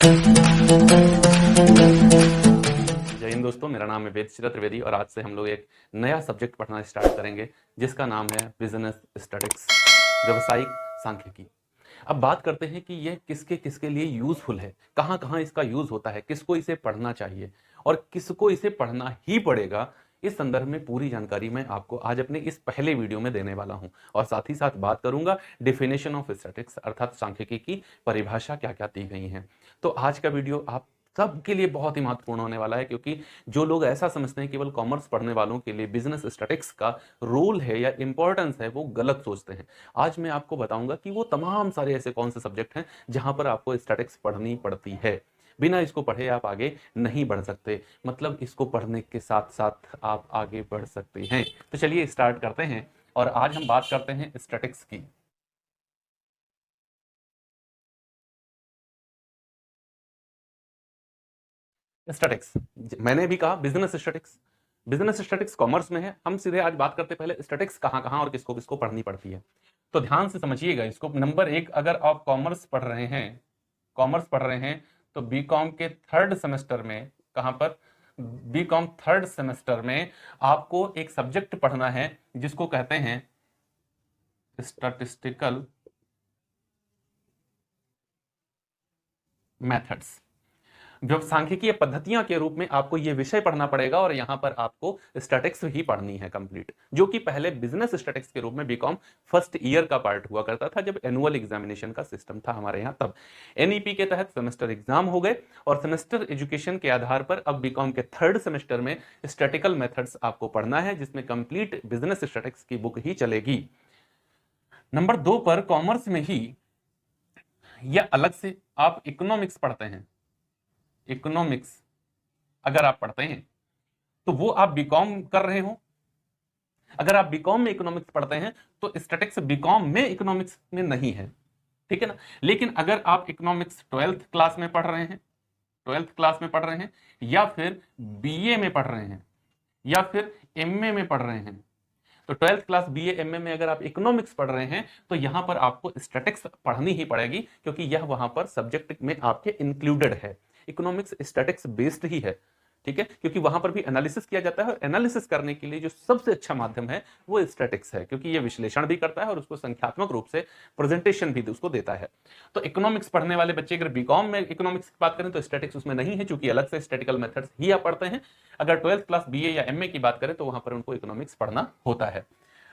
जय हिंद दोस्तों, मेरा नाम है वेदश्री त्रिवेदी और आज से हम लोग एक नया सब्जेक्ट पढ़ना स्टार्ट करेंगे जिसका नाम है बिजनेस स्टैटिक्स, व्यवसायिक सांख्यिकी। अब बात करते हैं कि यह किसके किसके लिए यूजफुल है, कहाँ कहाँ इसका यूज होता है, किसको इसे पढ़ना चाहिए और किसको इसे पढ़ना ही पड़ेगा। इस संदर्भ में पूरी जानकारी मैं आपको आज अपने इस पहले वीडियो में देने वाला हूं और साथ ही साथ बात करूंगा डेफिनेशन ऑफ स्टैटिक्स अर्थात सांख्यिकी की परिभाषा क्या क्या दी गई है। तो आज का वीडियो आप सबके लिए बहुत ही महत्वपूर्ण होने वाला है, क्योंकि जो लोग ऐसा समझते हैं केवल कॉमर्स पढ़ने वालों के लिए बिजनेस स्टैटिक्स का रोल है या इंपॉर्टेंस है, वो गलत सोचते हैं। आज मैं आपको बताऊंगा कि वो तमाम सारे ऐसे कौन से सब्जेक्ट हैं जहां पर आपको स्टैटिक्स पढ़नी पड़ती है। बिना इसको पढ़े आप आगे नहीं बढ़ सकते, मतलब इसको पढ़ने के साथ साथ आप आगे बढ़ सकते हैं। तो चलिए स्टार्ट करते हैं और आज हम बात करते हैं स्टैटिक्स की। स्टैटिक्स, मैंने भी कहा business statics. Business statics commerce में है। हम सीधे आज बात करते पहले स्टैटिक्स कहाँ कहाँ और किसको किसको पढ़नी पड़ती है। तो ध्यान से समझिएगा इसको। नंबर एक, अगर आप कॉमर्स पढ़ रहे हैं, कॉमर्स पढ़ रहे हैं तो बीकॉम के थर्ड सेमेस्टर में, कहां पर, बीकॉम थर्ड सेमेस्टर में आपको एक सब्जेक्ट पढ़ना है जिसको कहते हैं स्टैटिस्टिकल मेथड्स। सांख्यिकीय पद्धतियां के रूप में आपको यह विषय पढ़ना पड़ेगा और यहां पर आपको स्टैटिक्स ही पढ़नी है कंप्लीट, जो कि पहले बिजनेस स्टैटिक्स के रूप में बीकॉम फर्स्ट ईयर का पार्ट हुआ करता था जब एनुअल एग्जामिनेशन का सिस्टम था हमारे यहां। तब एनईपी के तहत सेमेस्टर एग्जाम हो गए और सेमेस्टर एजुकेशन के आधार पर अब बीकॉम के थर्ड सेमेस्टर में स्टैटिकल मेथड्स आपको पढ़ना है, जिसमें कंप्लीट बिजनेस स्टैटिक्स की बुक ही चलेगी। नंबर दो पर कॉमर्स में ही या अलग से आप इकोनॉमिक्स पढ़ते हैं। इकोनॉमिक्स अगर आप पढ़ते हैं तो वो आप बीकॉम कर रहे हो। अगर आप बीकॉम में इकोनॉमिक्स पढ़ते हैं तो स्टैटिक्स बीकॉम में इकोनॉमिक्स में नहीं है, ठीक है ना। लेकिन अगर आप इकोनॉमिक्स ट्वेल्थ क्लास में पढ़ रहे हैं, ट्वेल्थ क्लास में पढ़ रहे हैं या फिर बीए में पढ़ रहे हैं या फिर एमए में पढ़ रहे हैं, तो ट्वेल्थ क्लास बीए एमए में अगर आप इकोनॉमिक्स पढ़ रहे हैं तो यहां पर आपको स्टैटिक्स पढ़नी ही पड़ेगी, क्योंकि यह वहां पर सब्जेक्ट में आपके इंक्लूडेड है। इकोनॉमिक्स स्टैटिक्स बेस्ड ही है, ठीक है, क्योंकि वहां पर भी एनालिसिस किया जाता है और एनालिसिस करने के लिए जो सबसे अच्छा माध्यम है वो स्टैटिक्स है, क्योंकि ये विश्लेषण भी करता है और उसको संख्यात्मक रूप से प्रेजेंटेशन भी उसको देता है। तो इकोनॉमिक्स पढ़ने वाले बच्चे अगर बीकॉम में इकोनॉमिक्स की बात करें तो स्टैटिक्स उसमें नहीं है, चूंकि अलग से स्टैटिकल मेथड्स ही आप पढ़ते हैं। अगर ट्वेल्थ क्लास बीए या एमए की बात करें तो वहां पर उनको इकोनॉमिक्स पढ़ना होता है।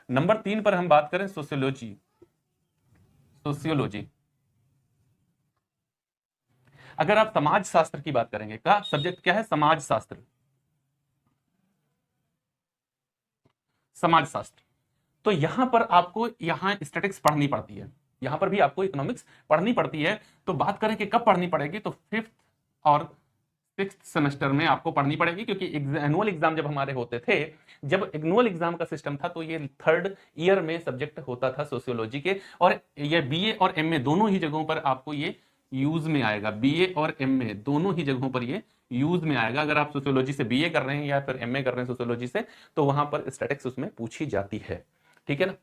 नंबर तीन पर हम बात करें सोशियोलॉजी। सोशियोलॉजी अगर आप समाज शास्त्र की बात करेंगे, का सब्जेक्ट क्या है, समाज शास्त्र। समाज शास्त्र, तो यहां पर आपको यहां स्टैटिक्स पढ़नी पड़ती है, यहां पर भी आपको इकोनॉमिक्स पढ़नी पड़ती है। तो बात करें कि कब पढ़नी पड़ेगी, तो फिफ्थ और सिक्स्थ सेमेस्टर में आपको पढ़नी पड़ेगी, क्योंकि एनुअल एग्जाम जब हमारे होते थे, जब एनुअल एग्जाम का सिस्टम था तो ये थर्ड ईयर में सब्जेक्ट होता था सोशियोलॉजी के, और ये बीए और एमए दोनों ही जगहों पर आपको ये यूज में आएगा। बीए और एमए दोनों ही जगहों पर ये यूज में आएगा। अगर आप सोशियोलॉजी से बीए कर रहे हैं या फिर एमए कर रहे हैं सोशियोलॉजी से, तो वहां पर स्टैटिक्स उसमें पूछी जाती है, ठीक है ना।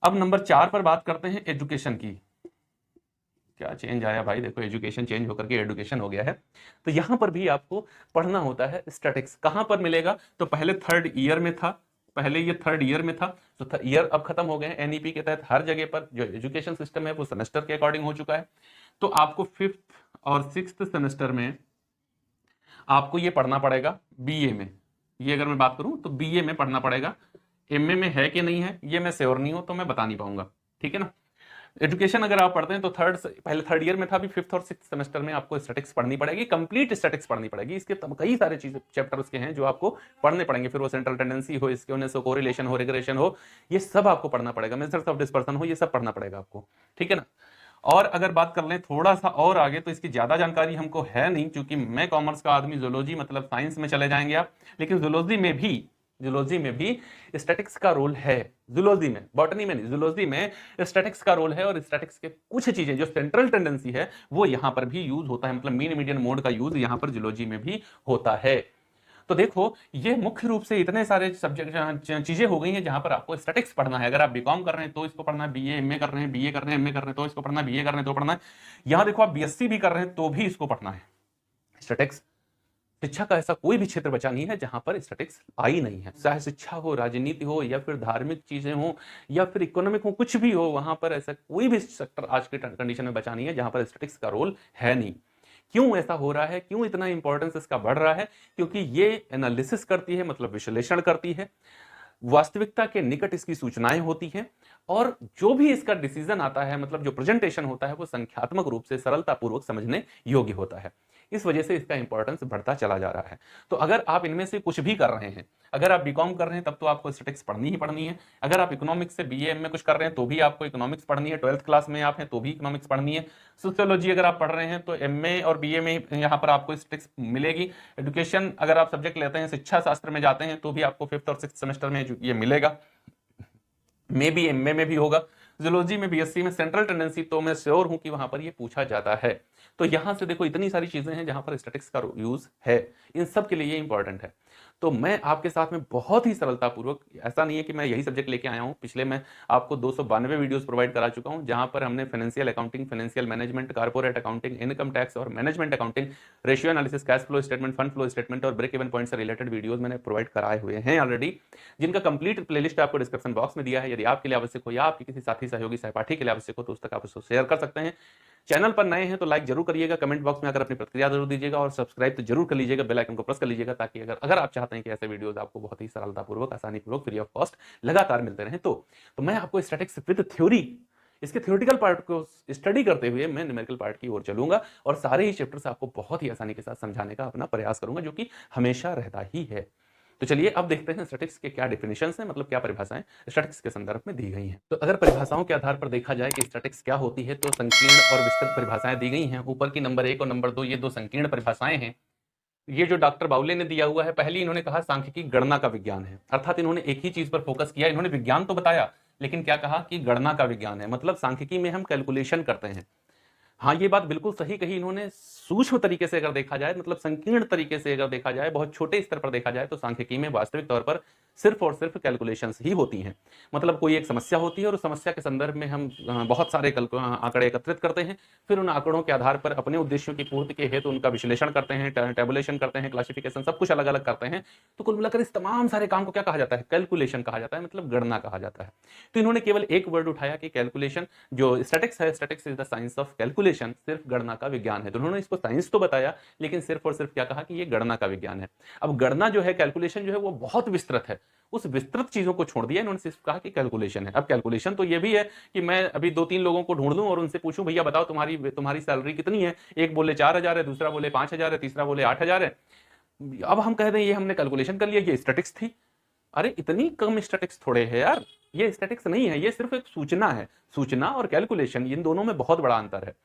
अब नंबर चार पर बात करते हैं एजुकेशन की। क्या चेंज आया भाई, देखो एजुकेशन चेंज होकर के एडुकेशन हो गया है। तो यहां पर भी आपको पढ़ना होता है स्टैटिक्स। कहां पर मिलेगा, तो पहले थर्ड ईयर में था, पहले ये थर्ड ईयर में था, तो ईयर अब खत्म हो गए हैं। एनईपी के तहत हर जगह पर जो एजुकेशन सिस्टम है वो सेमेस्टर के अकॉर्डिंग हो चुका है। तो आपको फिफ्थ और सिक्स्थ सेमेस्टर में आपको ये पढ़ना पड़ेगा बीए में। ये अगर मैं बात करूं तो बीए में पढ़ना पड़ेगा। एमए में है कि नहीं है ये मैं श्योर नहीं हूं, तो मैं बता नहीं पाऊंगा, ठीक है ना। एजुकेशन अगर आप पढ़ते हैं तो पहले थर्ड ईयर में था, अभी फिफ्थ और सिक्स्थ सेमेस्टर में आपको स्टैटिक्स पढ़नी पड़ेगी, कंप्लीट स्टैटिक्स पढ़नी पड़ेगी। इसके कई सारे चीज चैप्टर उसके हैं जो आपको पढ़ने पड़ेंगे, फिर वो सेंट्रल टेंडेंसी हो, स्क्यूनेस हो, कोरिलेशन हो, रिग्रेशन हो, ये सब आपको पढ़ना पड़ेगा। मेथड्स ऑफ डिस्पर्सन हो, ये सब पढ़ना पड़ेगा आपको, ठीक है ना। और अगर बात कर लें थोड़ा सा और आगे, तो इसकी ज्यादा जानकारी हमको है नहीं, क्योंकि मैं कॉमर्स का आदमी, जूलॉजी मतलब साइंस में चले जाएंगे आप, लेकिन जूलॉजी में भी स्टैटिक्स का रोल है। जूलॉजी में, बॉटनी में नहीं, जूलॉजी में स्टैटिक्स का रोल है और स्टैटिक्स के कुछ चीजें जो सेंट्रल टेंडेंसी है वो यहां पर भी यूज होता है, मतलब मीन मीडियन मोड का यूज यहां पर जूलॉजी में भी होता है। तो देखो ये मुख्य रूप से इतने सारे सब्जेक्ट चीजें हो गई हैं जहां पर आपको स्टैटिक्स पढ़ना है। अगर आप बीकॉम कर रहे हैं तो इसको पढ़ना है, बीए एमए कर रहे हैं, बीए कर रहे हैं, एमए कर रहे हैं तो इसको पढ़ना है, बीए कर रहे हैं तो पढ़ना है। यहां देखो आप बीएससी भी कर रहे हैं तो भी इसको पढ़ना है। स्टैटिक्स शिक्षा का ऐसा कोई भी क्षेत्र बचा नहीं है जहां पर स्टैटिक्स आई नहीं है। चाहे शिक्षा हो, राजनीति हो, या फिर धार्मिक चीजें हो, या फिर इकोनॉमिक हो, कुछ भी हो, वहां पर ऐसा कोई भी सेक्टर आज के कंडीशन में बचा नहीं है जहां पर स्टैटिक्स का रोल है नहीं। क्यों ऐसा हो रहा है, क्यों इतना इंपॉर्टेंस इसका बढ़ रहा है? क्योंकि ये एनालिसिस करती है, मतलब विश्लेषण करती है, वास्तविकता के निकट इसकी सूचनाएं होती हैं, और जो भी इसका डिसीजन आता है, मतलब जो प्रेजेंटेशन होता है, वो संख्यात्मक रूप से सरलतापूर्वक समझने योग्य होता है। इस वजह से इसका इंपॉर्टेंस बढ़ता चला जा रहा है। तो अगर आप इनमें से कुछ भी कर रहे हैं, अगर आप बीकॉम कर रहे हैं तब तो आपको स्टैटिक्स पढ़नी ही पढ़नी है। अगर आप इकोनॉमिक्स से बीए में कुछ कर रहे हैं तो भी आपको इकोनॉमिक्स पढ़नी है। 12th क्लास में आप हैं तो भी इकोनॉमिक्स पढ़नी है। सोशियोलॉजी अगर आप पढ़ रहे हैं तो एमए और बीए में यहाँ पर आपको स्टैटिक्स मिलेगी। एजुकेशन अगर आप सब्जेक्ट लेते हैं, शिक्षा शास्त्र में जाते हैं तो भी आपको 5th और 6th सेमेस्टर में ये मिलेगा। मे बी एमए में भी होगा। जूलॉजी में, बीएससी में सेंट्रल टेंडेंसी तो मैं श्योर हूं कि वहां पर ये पूछा जाता है। तो यहां से देखो इतनी सारी चीजें हैं जहां पर स्टैटिक्स का यूज है, इन सब के लिए ये इंपॉर्टेंट है। तो मैं आपके साथ में बहुत ही सरलतापूर्वक, ऐसा नहीं है कि मैं यही सब्जेक्ट लेके आया हूं, पिछले मैं आपको 292 वीडियोस प्रोवाइड करा चुका हूं जहां पर हमने financial accounting, financial management, corporate accounting, income tax और management accounting, ratio analysis, cash flow statement, fund flow statement और ब्रेक इवन पॉइंट से रिलेटेड वीडियोस मैंने प्रोवाइड कराए हुए हैं ऑलरेडी, जिनका कंप्लीट प्लेलिस्ट आपको डिस्क्रिप्शन बॉक्स में दिया है। यदि आपके लिए आवश्यक हो या आपके किसी साथी, सहयोगी, सहपाठी के लिए आवश्यक हो तो उस तक आप उसको शेयर कर सकते हैं। चैनल पर नए हैं तो लाइक जरूर करिएगा, कमेंट बॉक्स में आकर अपनी प्रतिक्रिया जरूर दीजिएगा, और सब्सक्राइब तो जरूर कर लीजिएगा, बेल आइकन को प्रेस कर लीजिएगा, ताकि अगर आप चाहते हैं कि ऐसे वीडियोस आपको बहुत ही सरलतापूर्वक, आसानीपूर्वक, फ्री ऑफ कॉस्ट लगातार मिलते रहें। तो मैं आपको स्टैटिक्स विद थ्योरी, इसके थ्योरेटिकल पार्ट को स्टडी करते हुए मैं न्यूमेरिकल पार्ट की ओर चलूंगा, और सारे ही चैप्टर्स आपको बहुत ही आसानी के साथ समझाने का अपना प्रयास करूंगा, जो कि हमेशा रहता ही है। तो चलिए अब देखते हैं स्टैटिक्स के क्या डेफिनेशंस हैं, मतलब क्या परिभाषाएं स्टैटिक्स के संदर्भ में दी गई हैं। तो अगर परिभाषाओं के आधार पर देखा जाए कि स्टैटिक्स क्या होती है, तो संकीर्ण और विस्तृत परिभाषाएं दी गई हैं। ऊपर की नंबर 1 और नंबर 2 ये दो संकीर्ण परिभाषाएं हैं। ये जो डॉक्टर बाउले ने दिया हुआ है, पहली इन्होंने कहा सांख्यिकी गणना का विज्ञान है, अर्थात इन्होंने एक ही चीज पर फोकस किया। इन्होंने विज्ञान तो बताया, लेकिन क्या कहा कि गणना का विज्ञान है, मतलब सांख्यिकी में हम कैलकुलेशन करते हैं। हाँ, ये बात बिल्कुल सही कही इन्होंने। सूक्ष्म तरीके से अगर देखा जाए, मतलब संकीर्ण तरीके से अगर देखा जाए, बहुत छोटे स्तर पर देखा जाए, तो सांख्यिकी में वास्तविक तौर पर सिर्फ और सिर्फ कैलकुलेशंस ही होती हैं। मतलब कोई एक समस्या होती है और उस समस्या के संदर्भ में हम बहुत सारे आंकड़े एकत्रित करते हैं, फिर उन आंकड़ों के आधार पर अपने उद्देश्यों की पूर्ति के हेतु उनका विश्लेषण करते हैं, टेबुलेशन करते हैं, क्लासिफिकेशन, सब कुछ अलग अलग करते हैं। तो कुल मिलाकर इस तमाम सारे काम को क्या कहा जाता है? कैलकुलेशन कहा जाता है, मतलब गणना कहा जाता है। तो इन्होंने केवल एक वर्ड उठाया कि कैलकुलेशन। जो स्टैटिक्स है, statics is the science of calculation, सिर्फ गणना का विज्ञान है। तो उन्होंने इसको साइंस तो बताया, लेकिन सिर्फ और सिर्फ क्या कहा कि ये गणना का विज्ञान है। अब गणना जो है, कैलकुलेशन जो है, वो बहुत विस्तृत है। उस विस्तृत चीजों को छोड़ दिया इन्होंने, सिर्फ कहा कि कैलकुलेशन है। अब कैलकुलेशन तो ये भी है कि मैं अभी 2-3 लोगों को ढूंढ लूं और उनसे पूछूं, भैया बताओ तुम्हारी सैलरी कितनी है? एक बोले 4,000 है, दूसरा बोले 5,000 है, तीसरा बोले 8,000 है। अब हम कह दें ये हमने कैलकुलेशन कर लिया, ये स्टैटिक्स थी। अरे इतनी कम स्टैटिक्स थोड़े है यार, ये स्टैटिक्स नहीं है, ये सिर्फ एक सूचना है। सूचना और कैलकुलेशन, इन दोनों में बहुत बड़ा अंतर है।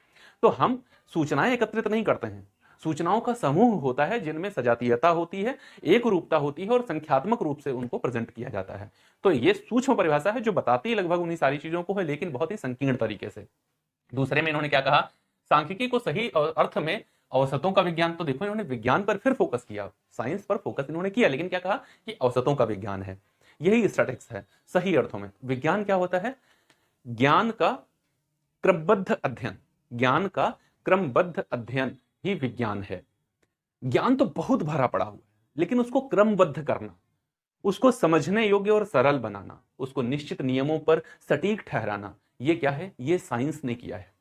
तो हम सूचनाएं एकत्रित नहीं करते हैं, सूचनाओं का समूह होता है जिनमें सजातीयता होती है, एक रूपता होती है, और संख्यात्मक रूप से उनको प्रेजेंट किया जाता है। तो ये सूक्ष्म परिभाषा है जो बताती है लगभग उन्हीं सारी चीजों को है, लेकिन बहुत ही संकीर्ण तरीके से। दूसरे में इन्होंने क्या कहा? सांख्यिकी को सही अर्थ में औसतों का विज्ञान। तो देखो इन्होंने विज्ञान पर फिर फोकस किया, साइंस पर फोकस इन्होंने किया, लेकिन क्या कहा कि औसतों का विज्ञान है। यही स्टैटिक्स है सही अर्थों में। विज्ञान क्या होता है? ज्ञान का क्रमबद्ध अध्ययन, ज्ञान का क्रमबद्ध अध्ययन ही विज्ञान है। ज्ञान तो बहुत भरा पड़ा हुआ है, लेकिन उसको क्रमबद्ध करना, उसको समझने योग्य और सरल बनाना, उसको निश्चित नियमों पर सटीक ठहराना, ये क्या है? ये साइंस ने किया है।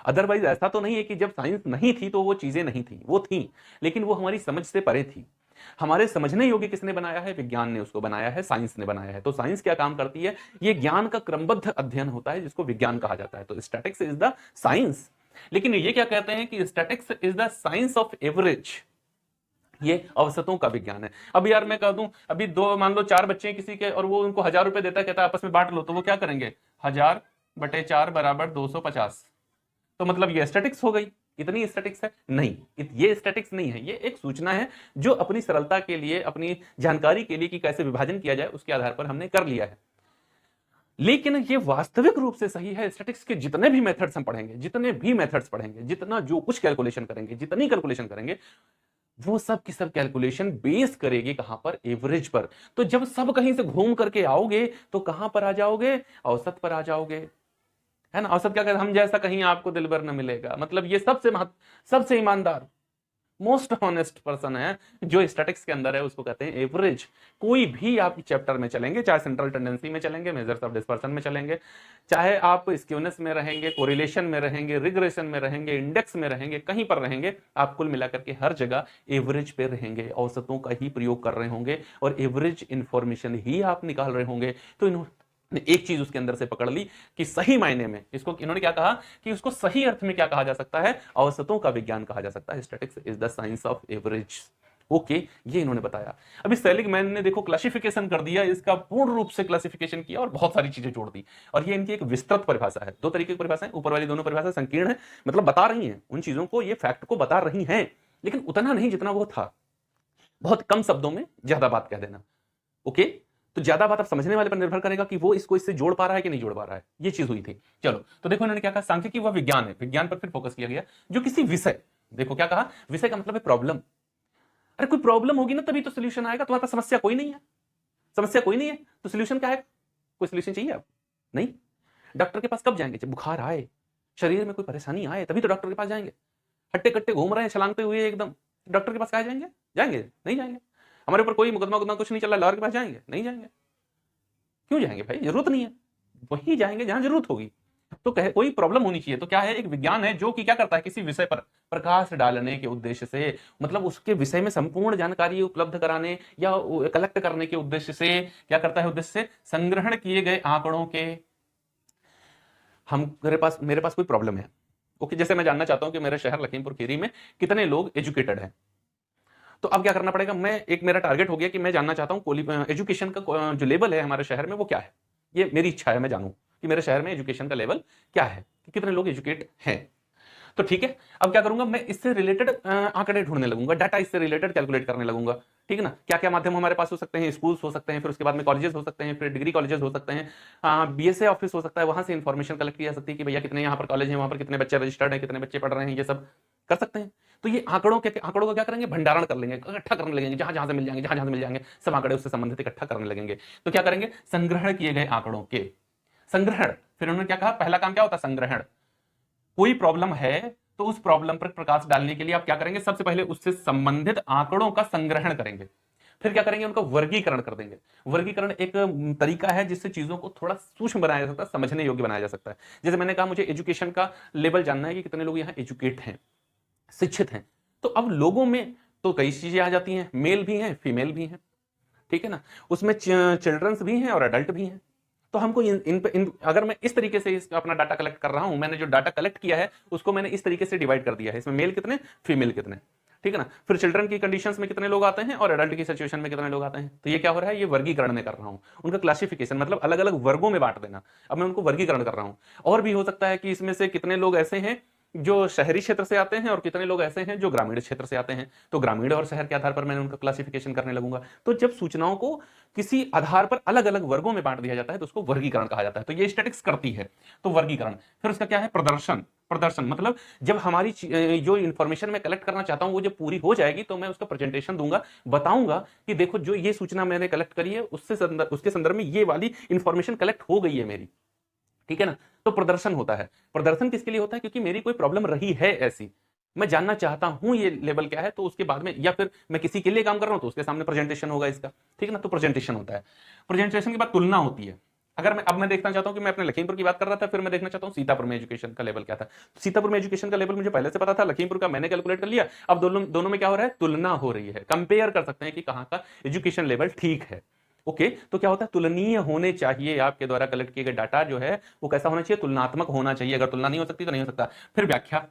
अदरवाइज ऐसा तो नहीं है कि जब साइंस नहीं थी तो वो चीजें नहीं थी, वो थी, लेकिन वो हमारी समझ से परे थी। हमारे समझने योग्य किसने बनाया है? विज्ञान ने उसको बनाया है, साइंस ने बनाया है। तो साइंस क्या काम करती है? ये ज्ञान का क्रमबद्ध अध्ययन होता है, जिसको विज्ञान कहा जाता है। तो स्टैटिक्स इज द साइंस। लेकिन ये क्या कहते हैं कि statics is the science of average, ये औसतों का विज्ञान है। अब यार मैं कह दूं, अभी मान लो 4 बच्चे हैं किसी के, और वो उनको 1000 रुपए देता है, कहता है आपस में बांट लो, तो वो क्या करेंगे? 1000/4 = 250। तो मतलब ये स्टैटिक्स हो गई? इतनी स्टैटिक्स है? नहीं, ये स्टैटिक्स नहीं है, ये एक सूचना है जो अपनी सरलता के लिए, अपनी जानकारी के लिए कि कैसे विभाजन किया जाए, उसके आधार पर हमने कर लिया है। लेकिन ये वास्तविक रूप से सही है। स्टैटिक्स के जितने भी मेथड्स हम पढ़ेंगे, जितने भी मेथड्स पढ़ेंगे, जितना जो कुछ कैलकुलेशन करेंगे, जितनी कैलकुलेशन करेंगे, वो सब की सब कैलकुलेशन बेस करेगी कहां पर, एवरेज पर। तो जब सब कहीं से घूम करके आओगे तो कहां पर आ जाओगे, औसत पर आ जाओगे, है ना। औसत क्या कहते हैं, हम जैसा कहीं आपको दिलबर न मिलेगा, मतलब ये सबसे ईमानदार, मोस्ट ऑनेस्ट पर्सन है जो स्टैटिक्स के अंदर है, उसको कहते हैं एवरेज। कोई भी आप चैप्टर में चलेंगे, चाहे सेंट्रल टेंडेंसी में चलेंगे, मेजर्स ऑफ डिस्पर्सन में चलेंगे, चाहे आप स्क्यूनेस में रहेंगे, कोरिलेशन में रहेंगे, रिग्रेशन में रहेंगे, इंडेक्स में रहेंगे, कहीं पर रहेंगे, आप कुल मिलाकर के हर जगह एवरेज पे रहेंगे, औसतों का ही प्रयोग कर रहे होंगे और एवरेज इंफॉर्मेशन ही आप निकाल रहे होंगे। तो इन्होंने एक चीज उसके अंदर से पकड़ ली कि सही मायने में इसको इन्होंने क्या कहा कि उसको सही अर्थ में क्या कहा जा सकता है, औसतों का विज्ञान कहा जा सकता है। Statics is the science of average. Okay, ये इन्होंने बताया। अभी सेलिगमैन ने देखो क्लासिफिकेशन कर दिया, इसका पूर्ण रूप से क्लासिफिकेशन किया और बहुत सारी चीजें जोड़ दी। और ये इनकी एक विस्तृत परिभाषा है। दो तरीके की परिभाषा है, ऊपर वाली दोनों परिभाषा संकीर्ण है, मतलब बता रही हैं उन चीजों को, ये फैक्ट को बता रही हैं, लेकिन उतना नहीं जितना वो था। बहुत कम शब्दों में ज्यादा बात कह देना। ओके, तो ज्यादा बात अब समझने वाले पर निर्भर करेगा कि वो इसको इससे जोड़ पा रहा है कि नहीं जोड़ पा रहा है। ये चीज हुई थी। चलो, तो देखो इन्होंने क्या कहा, सांख्यिकी वह विज्ञान है, विज्ञान पर फिर फोकस किया गया, जो किसी विषय, देखो क्या कहा, विषय का मतलब है प्रॉब्लम। अरे कोई प्रॉब्लम होगी ना तभी तो सोल्यूशन आएगा। तुम्हारे पास समस्या कोई नहीं है, समस्या कोई नहीं है तो सोल्यूशन क्या है, कोई सोल्यूशन चाहिए आप नहीं। डॉक्टर के पास कब जाएंगे, जब बुखार आए, शरीर में कोई परेशानी आए, तभी तो डॉक्टर के पास जाएंगे। हट्टे कट्टे घूम रहे हैं छलांगते हुए एकदम, डॉक्टर के पास कहा जाएंगे, जाएंगे नहीं जाएंगे। हमारे ऊपर कोई मुकदमा कुछ नहीं चल रहा, लॉयर के पास जाएंगे नहीं जाएंगे। क्यों जाएंगे भाई, जरूरत नहीं है। वहीं जाएंगे जहां जरूरत होगी। तो कहे कोई प्रॉब्लम होनी चाहिए। तो क्या है, एक विज्ञान है जो कि क्या करता है, किसी विषय पर प्रकाश डालने के उद्देश्य से, मतलब उसके विषय में संपूर्ण जानकारी उपलब्ध कराने या कलेक्ट करने के उद्देश्य से क्या करता है, उद्देश्य से संग्रहण किए गए आंकड़ों के। मेरे पास कोई प्रॉब्लम है, ओके, जैसे मैं जानना चाहता हूं कि मेरे शहर लखीमपुर खीरी में कितने लोग एजुकेटेड हैं। तो अब क्या करना पड़ेगा, मेरा टारगेट हो गया कि मैं जानना चाहता हूं एजुकेशन का जो लेवल है हमारे शहर में वो क्या है। ये मेरी इच्छा है, मैं जानूं कि मेरे शहर में एजुकेशन का लेवल क्या है, कि कितने लोग एजुकेट हैं। तो ठीक है, अब क्या करूंगा, मैं इससे रिलेटेड आंकड़े ढूंढने लगूंगा, डाटा इससे रिलेटेड कैलकुलेट करने लगूंगा। ठीक है ना, क्या क्या माध्यम हमारे पास हो सकते हैं, स्कूल्स हो सकते हैं, फिर उसके बाद में कॉलेजेस हो सकते हैं, फिर डिग्री कॉलेजेस हो सकते हैं, बीएसए ऑफिस हो सकता है, वहां से इंफॉर्मेशन कलेक्ट की जा सकती है कि भैया कितने यहाँ पर कॉलेज हैं, वहां पर कितने बच्चे रजिस्टर्ड हैं, कितने बच्चे पढ़ रहे हैं, ये सब कर सकते हैं। तो ये आंकड़ों का क्या करेंगे, भंडारण कर लेंगे, इकट्ठा करने लगेंगे, जहां जहां से मिल जाएंगे, जहां जहां से मिल जाएंगे सब आंकड़े उससे संबंधित इकट्ठा करने लगेंगे। तो क्या करेंगे, संग्रहण किए गए आंकड़ों के संग्रहण। फिर उन्होंने क्या कहा, पहला काम क्या होता है, संग्रहण। कोई प्रॉब्लम है तो उस प्रॉब्लम पर प्रकाश डालने के लिए आप क्या करेंगे, सबसे पहले उससे संबंधित आंकड़ों का संग्रहण करेंगे। फिर क्या करेंगे, उनका वर्गीकरण कर देंगे। वर्गीकरण एक तरीका है जिससे चीजों को थोड़ा सूक्ष्म बनाया जा सकता है, समझने योग्य बनाया जा सकता है। जैसे मैंने कहा, मुझे एजुकेशन का लेवल जानना है कि कितने लोग यहाँ एजुकेट हैं, शिक्षित हैं। तो अब लोगों में तो कई चीजें आ जाती हैं, मेल भी हैं, फीमेल भी हैं, ठीक है ना, उसमें चिल्ड्रंस भी हैं और अडल्ट भी हैं। तो हमको अगर मैं इस तरीके से अपना डाटा कलेक्ट कर रहा हूं, मैंने जो डाटा कलेक्ट किया है उसको मैंने इस तरीके से डिवाइड कर दिया है, इसमें मेल कितने, फीमेल कितने, ठीक है ना। फिर चिल्ड्रन की कंडीशंस में कितने लोग आते हैं और एडल्ट की सिचुएशन में कितने लोग आते हैं। तो ये क्या हो रहा है, ये वर्गीकरण में कर रहा हूं, उनका क्लासिफिकेशन, मतलब अलग अलग वर्गों में बांट देना। अब मैं उनको वर्गीकरण कर रहा हूं। और भी हो सकता है कि इसमें से कितने लोग ऐसे हैं जो शहरी क्षेत्र से आते हैं और कितने लोग ऐसे हैं जो ग्रामीण क्षेत्र से आते हैं। तो ग्रामीण और शहर के आधार पर मैंने उनका क्लासिफिकेशन करने लगूंगा। तो जब सूचनाओं को किसी आधार पर अलग अलग वर्गों में बांट दिया जाता है तो उसको वर्गीकरण कहा जाता है। तो ये स्टैटिस्टिक्स करती है। तो वर्गीकरण, फिर उसका क्या है, प्रदर्शन। प्रदर्शन मतलब जब हमारी जो इंफॉर्मेशन मैं कलेक्ट करना चाहता हूं वो जब पूरी हो जाएगी तो मैं उसका प्रेजेंटेशन दूंगा, बताऊंगा कि देखो जो ये सूचना मैंने कलेक्ट करी है उसके संदर्भ में ये वाली इंफॉर्मेशन कलेक्ट हो गई है मेरी, ठीक है ना। तो प्रदर्शन होता है। प्रदर्शन किसके लिए होता है, क्योंकि मेरी कोई प्रॉब्लम रही है ऐसी, मैं जानना चाहता हूं ये लेवल क्या है, तो उसके बाद में, या फिर मैं किसी के लिए काम कर रहा हूं तो उसके सामने प्रेजेंटेशन होगा इसका, ठीक है ना। तो प्रेजेंटेशन होता है। प्रेजेंटेशन के बाद तुलना होती है। अगर मैं देखना चाहता हूं कि मैं अपने लखीमपुर की बात कर रहा था, फिर मैं देखना चाहता हूं सीतापुर में एजुकेशन का लेवल क्या था। तो सीतापुर में एजुकेशन का लेवल मुझे पहले से पता था, लखीमपुर का मैंने कैलकुलेट कर लिया। अब दोनों में क्या हो रहा है, तुलना हो रही है, कंपेयर कर सकते हैं कि कहां का एजुकेशन लेवल ठीक है। ओके, तो क्या होता है, तुलनीय होने चाहिए। आपके द्वारा कलेक्ट किए गए डाटा जो है वो कैसा होना चाहिए, तुलनात्मक होना चाहिए। अगर तुलना नहीं हो सकती तो नहीं हो सकता। फिर व्याख्या,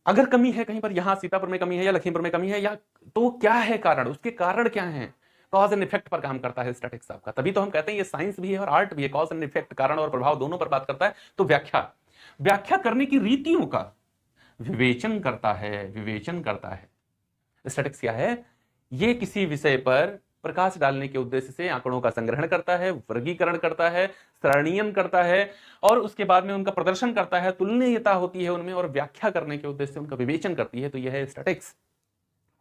अगर कमी है कहीं पर, यहां सीतापुर में कमी है या लखीमपुर में कमी है, या तो क्या है कारण, उसके कारण क्या है। कॉज एंड इफेक्ट पर काम करता है स्टैटिस्टिक्स आपका। तभी तो हम कहते हैं ये साइंस भी है और आर्ट भी है। कॉज एंड इफेक्ट, कारण और प्रभाव दोनों पर बात करता है। तो व्याख्या करने की रीतियों का विवेचन करता है, स्टैटिस्टिक्स क्या है, ये किसी विषय पर प्रकाश डालने के उद्देश्य से आंकड़ों का संग्रहण करता है, वर्गीकरण करता है, सरणीयन करता है और उसके बाद में उनका प्रदर्शन करता है, तुलनीयता होती है उनमें, और व्याख्या करने के उद्देश्य से उनका विवेचन करती है। तो यह है स्टैटिस्टिक्स।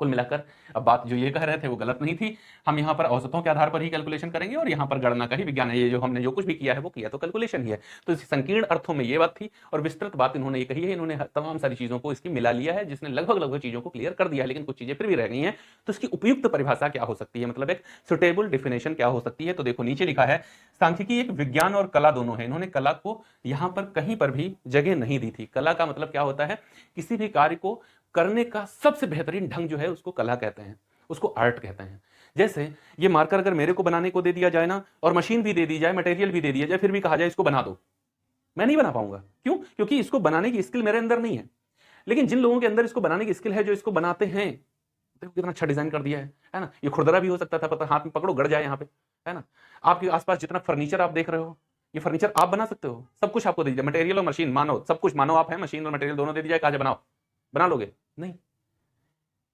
कुल मिलाकर अब बात जो ये कह रहे थे वो गलत नहीं थी। हम यहाँ पर औसतों के आधार पर ही कैलकुलेशन करेंगे और यहाँ पर गणना का ही विज्ञान है। ये जो हमने जो कुछ भी किया है वो किया तो कैलकुलेशन ही है। तो इस संकीर्ण अर्थों में ये बात थी और विस्तृत बात इन्होंने ये कही है। इन्होंने तमाम सारी चीजों को इसकी मिला लिया है, जिसने लगभग चीजों को क्लियर कर दिया है, लेकिन कुछ चीजें फिर भी रह गई हैं। तो इसकी उपयुक्त परिभाषा क्या हो सकती है, मतलब एक सुटेबल डिफिनेशन क्या हो सकती है। तो देखो नीचे लिखा है, सांख्यिकी एक विज्ञान और कला दोनों है। इन्होंने कला को यहां पर कहीं पर भी जगह नहीं दी थी। कला का मतलब क्या होता है, किसी भी कार्य को करने का सबसे बेहतरीन ढंग जो है उसको कला कहते हैं, उसको आर्ट कहते हैं। जैसे ये मार्कर अगर मेरे को बनाने को दे दिया जाए ना, और मशीन भी दे दी जाए, मटेरियल भी दे दिया जाए, फिर भी कहा जाए इसको बना दो, मैं नहीं बना पाऊंगा। क्यों? क्योंकि इसको बनाने की स्किल मेरे अंदर नहीं है। लेकिन जिन लोगों के अंदर इसको बनाने की स्किल है, जो इसको बनाते हैं, देखो कितना अच्छा डिजाइन कर दिया है ना। ये खुरदरा भी हो सकता था, पता हाथ में पकड़ो गड़ जाए यहाँ पे, है ना। आपके आसपास जितना फर्नीचर आप देख रहे हो, ये फर्नीचर आप बना सकते हो। सब कुछ आपको दे दिया, मटेरियल और मशीन, मानो सब कुछ, मानो आप है, मशीन और मटेरियल दोनों दे दिया, कहा जाए बनाओ, बना लोगे? नहीं,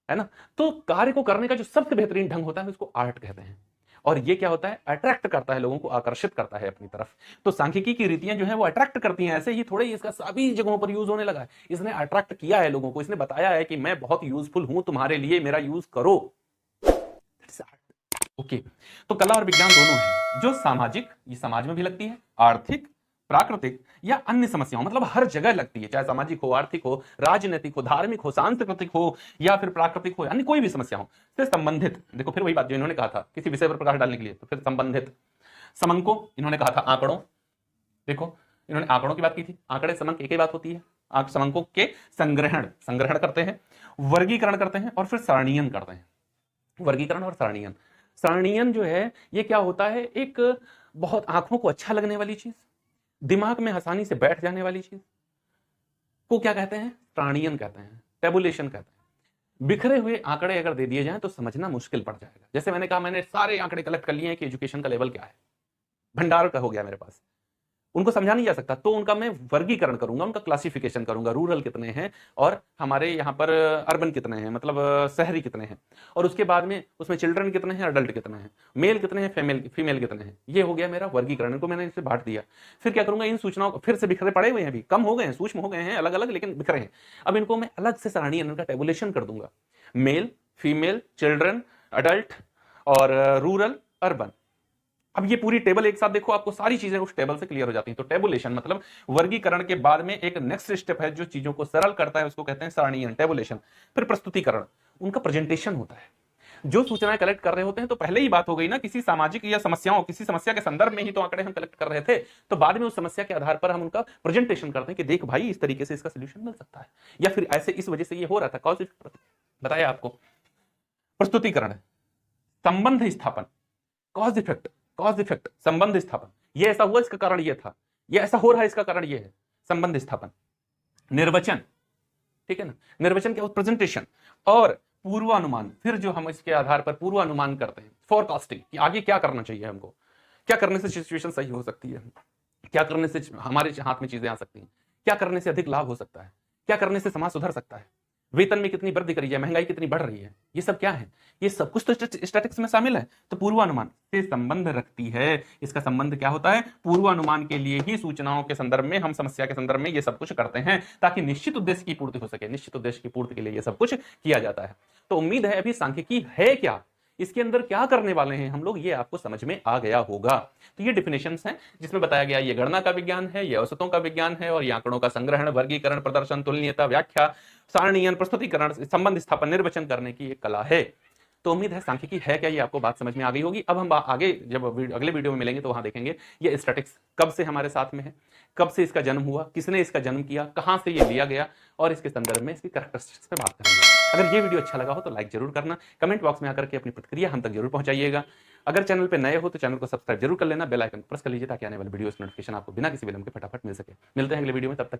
है ना। तो कार्य को करने का जो सबसे बेहतरीन ढंग होता है उसको आर्ट कहते हैं। और ये क्या होता है, अट्रैक्ट करता है, लोगों को आकर्षित करता है अपनी तरफ। तो सांख्यिकी की रीतियां जो है वो अट्रैक्ट करती हैं। ऐसे ही थोड़े इसका सभी जगहों पर यूज होने लगा है। इसने अट्रैक्ट किया है लोगों को, इसने बताया है कि मैं बहुत यूजफुल हूं तुम्हारे लिए, मेरा यूज करो। ओके, तो कला और विज्ञान दोनों है जो सामाजिक, ये समाज में भी लगती है, आर्थिक, प्राकृतिक या अन्य समस्याओं, मतलब हर जगह लगती है, चाहे सामाजिक हो, आर्थिक हो, राजनीतिक हो, धार्मिक हो, सांस्कृतिक हो या फिर प्राकृतिक हो, अन्य कोई भी समस्या हो से संबंधित। देखो फिर वही बात जो इन्होंने कहा था, किसी विषय पर प्रकाश डालने के लिए, तो फिर संबंधित। समंको इन्होंने कहा था आंकड़ों, देखो इन्होंने आंकड़ों की बात की थी। आंकड़े समंक एक ही बात होती है। समंकों के संग्रहण करते हैं, वर्गीकरण करते हैं और फिर सारणीयन करते हैं। वर्गीकरण और सारणीयन। सारणीयन जो है ये क्या होता है, एक बहुत आंखों को अच्छा लगने वाली चीज, दिमाग में आसानी से बैठ जाने वाली चीज को क्या कहते हैं, सारणीयन कहते हैं, टेबुलेशन कहते हैं। बिखरे हुए आंकड़े अगर दे दिए जाएं तो समझना मुश्किल पड़ जाएगा। जैसे मैंने कहा, मैंने सारे आंकड़े कलेक्ट कर लिए हैं कि एजुकेशन का लेवल क्या है, भंडार का हो गया मेरे पास, उनको समझा नहीं जा सकता। तो उनका मैं वर्गीकरण करूंगा, उनका क्लासिफिकेशन करूंगा, रूरल कितने हैं और हमारे यहाँ पर अर्बन कितने हैं, मतलब शहरी कितने हैं, और उसके बाद में उसमें चिल्ड्रन कितने हैं, अडल्ट कितने हैं, मेल कितने हैं, फीमेल कितने हैं। ये हो गया मेरा वर्गीकरण, इनको मैंने इसे बांट दिया। फिर क्या करूंगा, इन सूचनाओं को फिर से बिखरे पड़े हुए हैं, अभी कम हो गए हैं, सूक्ष्म हो गए हैं, अलग अलग लेकिन बिखरे हैं। अब इनको मैं अलग से सारणी, इनका टेबुलेशन कर दूंगा, मेल, फीमेल, चिल्ड्रन, अडल्ट और रूरल, अर्बन। अब ये पूरी टेबल एक साथ देखो, आपको सारी चीजें उस टेबल से क्लियर हो जाती हैं। तो टेबुलेशन मतलब वर्गीकरण के बाद में एक नेक्स्ट स्टेप है जो चीजों को सरल करता है, उसको कहते हैं सारणीयन, टेबुलेशन। फिर प्रस्तुतिकरण, उनका प्रेजेंटेशन होता है। जो सूचनाएं कलेक्ट कर रहे होते हैं, तो पहले ही बात हो गई ना, किसी सामाजिक या समस्याओं, किसी समस्या के संदर्भ में ही तो आंकड़े हम कलेक्ट कर रहे थे, तो बाद में उस समस्या के आधार पर हम उनका प्रेजेंटेशन करते हैं कि देख भाई इस तरीके से इसका सोल्यूशन मिल सकता है, या फिर ऐसे इस वजह से ये हो रहा था, कौन सी बताया आपको। प्रस्तुतिकरण, संबंध स्थापन, कॉज इफेक्ट, संबंध स्थापन, ये ऐसा हुआ इसका कारण ये था, ये ऐसा हो रहा है इसका कारण ये है, संबंध स्थापन। निर्वचन, ठीक है ना, निर्वचन क्या, प्रेजेंटेशन। और पूर्वानुमान, फिर जो हम इसके आधार पर पूर्वानुमान करते हैं, फोरकास्टिंग, कि आगे क्या करना चाहिए हमको, क्या करने से सिचुएशन सही हो सकती है, क्या करने से हमारे हाथ में चीजें आ सकती हैं, क्या करने से अधिक लाभ हो सकता है, क्या करने से समाज सुधर सकता है, वेतन में कितनी वृद्धि करी जाए, महंगाई कितनी बढ़ रही है, ये सब क्या है, ये सब कुछ तो स्टैटिस्टिक्स में शामिल है। तो पूर्वानुमान से संबंध रखती है। इसका संबंध क्या होता है, पूर्वानुमान के लिए ही सूचनाओं के संदर्भ में, हम समस्या के संदर्भ में ये सब कुछ करते हैं ताकि निश्चित उद्देश्य की पूर्ति हो सके। निश्चित उद्देश्य की पूर्ति के लिए ये सब कुछ किया जाता है। तो उम्मीद है अभी सांख्यिकी है क्या, इसके अंदर क्या करने वाले हैं हम लोग, ये आपको समझ में आ गया होगा। तो ये डिफिनेशंस हैं जिसमें बताया गया ये गणना का विज्ञान है, ये औसतों का विज्ञान है, और ये आंकड़ों का संग्रहण, वर्गीकरण, प्रदर्शन, तुलनीयता, व्याख्या, सारणीयन, प्रस्तुतिकरण, संबंध स्थापन, निर्वचन करने की एक कला है। तो उम्मीद है सांख्यिकी है क्या, ये आपको बात समझ में आ गई होगी। अब हम आगे जब अगले वीडियो में मिलेंगे तो वहां देखेंगे ये स्टैटिक्स कब से हमारे साथ में है, कब से इसका जन्म हुआ, किसने इसका जन्म किया, कहां से ये लिया गया, और इसके संदर्भ में इसकी कैरेक्टरिस्टिक्स पे बात करेंगे। अगर ये वीडियो अच्छा लगा हो तो लाइक जरूर करना, कमेंट बॉक्स में आकर के अपनी प्रतिक्रिया हम तक जरूर पहुंचाइएगा। अगर चैनल पे नए हो तो चैनल को सब्सक्राइब जरूर कर लेना, बेल आइकन प्रेस कर लीजिए ताकि आने वाले वीडियोस नोटिफिकेशन आपको बिना किसी विलंब के फटाफट मिल सके। मिलते हैं अगले वीडियो में, तब तक